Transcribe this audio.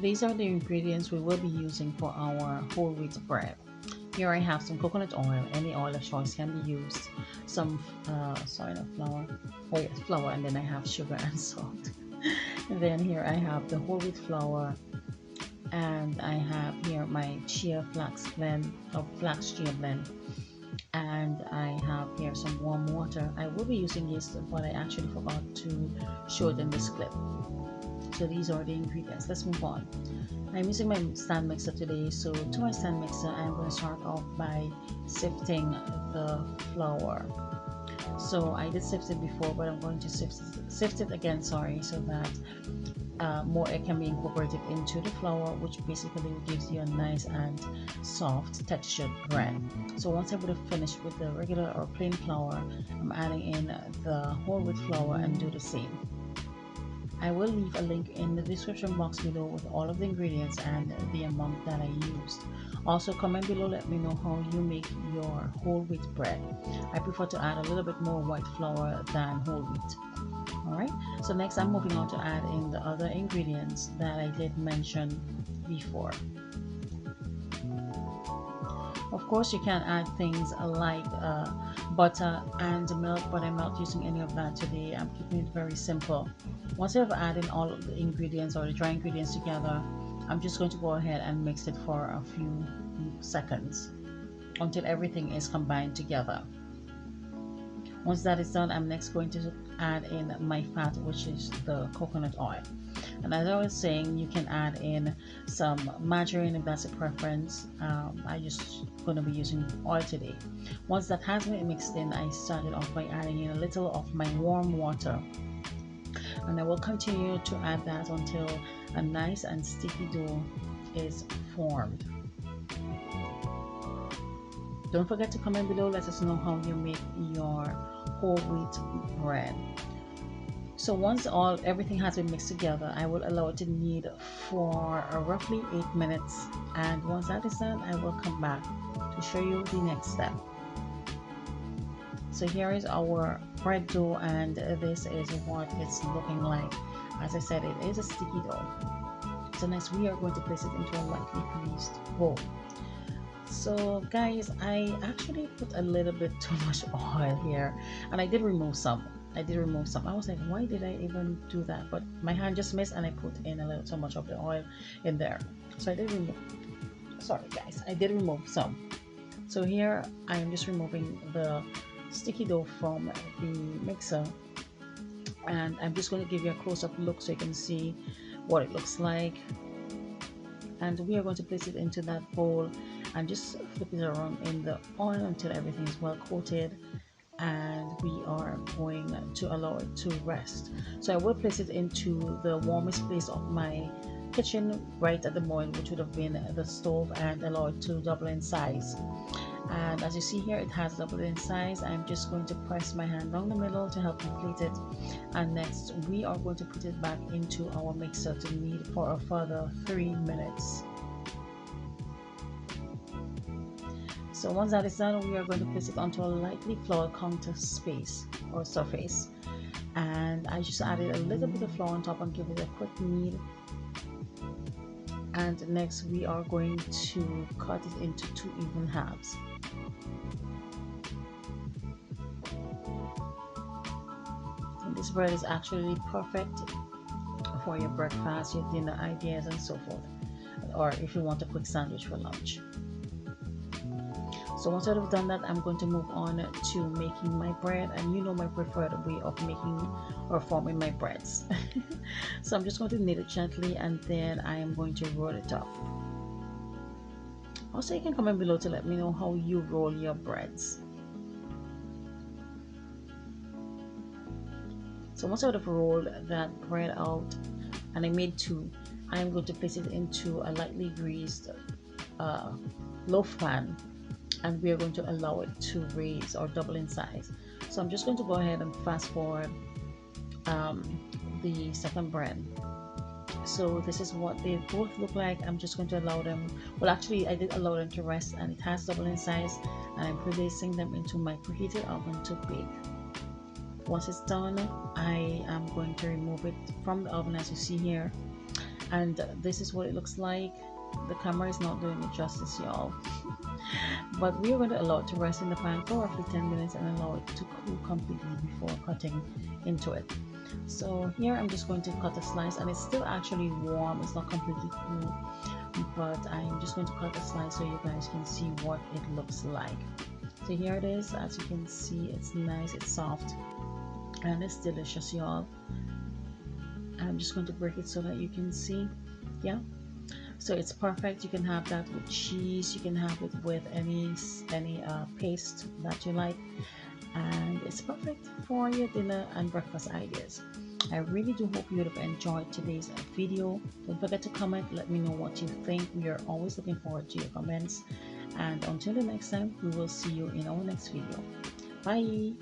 These are the ingredients we will be using for our whole wheat bread. Here I have some coconut oil. Any oil of choice can be used. Some, sorry, not flour. Oh yes, flour, and then I have sugar and salt. And then here I have the whole wheat flour, and I have here my chia flax blend or flax chia blend, and I have here some warm water. I will be using yeast, but I actually forgot to show it in this clip. So these are the ingredients. Let's move on. I'm using my stand mixer today. So to my stand mixer, I'm going to start off by sifting the flour. So I did sift it before, but I'm going to sift it again, sorry, so that more air can be incorporated into the flour, which basically gives you a nice and soft textured bread. So once I would have finished with the regular or plain flour, I'm adding in the whole wheat flour and do the same. I will leave a link in the description box below with all of the ingredients and the amount that I used. Also, comment below, let me know how you make your whole wheat bread. I prefer to add a little bit more white flour than whole wheat. Alright, so next I'm moving on to add in the other ingredients that I did mention before. Of course, you can add things like butter and milk, but I'm not using any of that today. I'm keeping it very simple. Once I've added all of the ingredients or the dry ingredients together, I'm just going to go ahead and mix it for a few seconds until everything is combined together. Once that is done, I'm next going to add in my fat, which is the coconut oil. And as I was saying, you can add in some margarine if that's a preference. I just going to be using oil today. Once that has been mixed in, I started off by adding in a little of my warm water, and I will continue to add that until a nice and sticky dough is formed. Don't forget to comment below, let us know how you make your whole wheat bread. So once everything has been mixed together, I will allow it to knead for roughly 8 minutes, and once that is done, I will come back to show you the next step. So here is our bread dough, and this is what it's looking like. As I said, it is a sticky dough. So next we are going to place it into a lightly greased bowl. So guys, I actually put a little bit too much oil here, and I did remove some. I was like, why did I even do that? But my hand just missed, and I put in a little too much of the oil in there. So I did remove, sorry guys, I did remove some. So here I am just removing the sticky dough from the mixer, and I'm just going to give you a close-up look so you can see what it looks like. And we are going to place it into that bowl and just flip it around in the oil until everything is well coated, and we are going to allow it to rest. So I will place it into the warmest place of my kitchen right at the moment, which would have been the stove, and allow it to double in size. And as you see here, it has doubled in size. I'm just going to press my hand down the middle to help inflate it, and next we are going to put it back into our mixer to knead for a further 3 minutes. So once that is done, we are going to place it onto a lightly floured counter space or surface, and I just added a little bit of flour on top and give it a quick knead. And next we are going to cut it into 2 even halves. And this bread is actually perfect for your breakfast, your dinner ideas, and so forth, or if you want a quick sandwich for lunch. So once I've done that, I'm going to move on to making my bread, and you know my preferred way of making or forming my breads. So I'm just going to knead it gently, and then I am going to roll it up. Also, you can comment below to let me know how you roll your breads. So once I would have rolled that bread out, and I made 2, I am going to place it into a lightly greased loaf pan, and we are going to allow it to raise or double in size. So I'm just going to go ahead and fast forward the second bread. So this is what they both look like. I'm just going to allow them, well actually I did allow them to rest, and it has doubled in size, and I'm placing them into my preheated oven to bake. Once it's done, I am going to remove it from the oven, as you see here, And this is what it looks like. The camera is not doing it justice, y'all. But we are going to allow it to rest in the pan for roughly 10 minutes and allow it to cool completely before cutting into it. So here I'm just going to cut a slice, and it's still actually warm, it's not completely cool, but I'm just going to cut a slice so you guys can see what it looks like. So here it is. As you can see, it's nice, it's soft, and it's delicious, y'all. I'm just going to break it so that you can see. Yeah, so it's perfect. You can have that with cheese, you can have it with any paste that you like, and it's perfect for your dinner and breakfast ideas. I really do hope you would have enjoyed today's video. Don't forget to comment, let me know what you think. We are always looking forward to your comments, and until the next time, we will see you in our next video. Bye.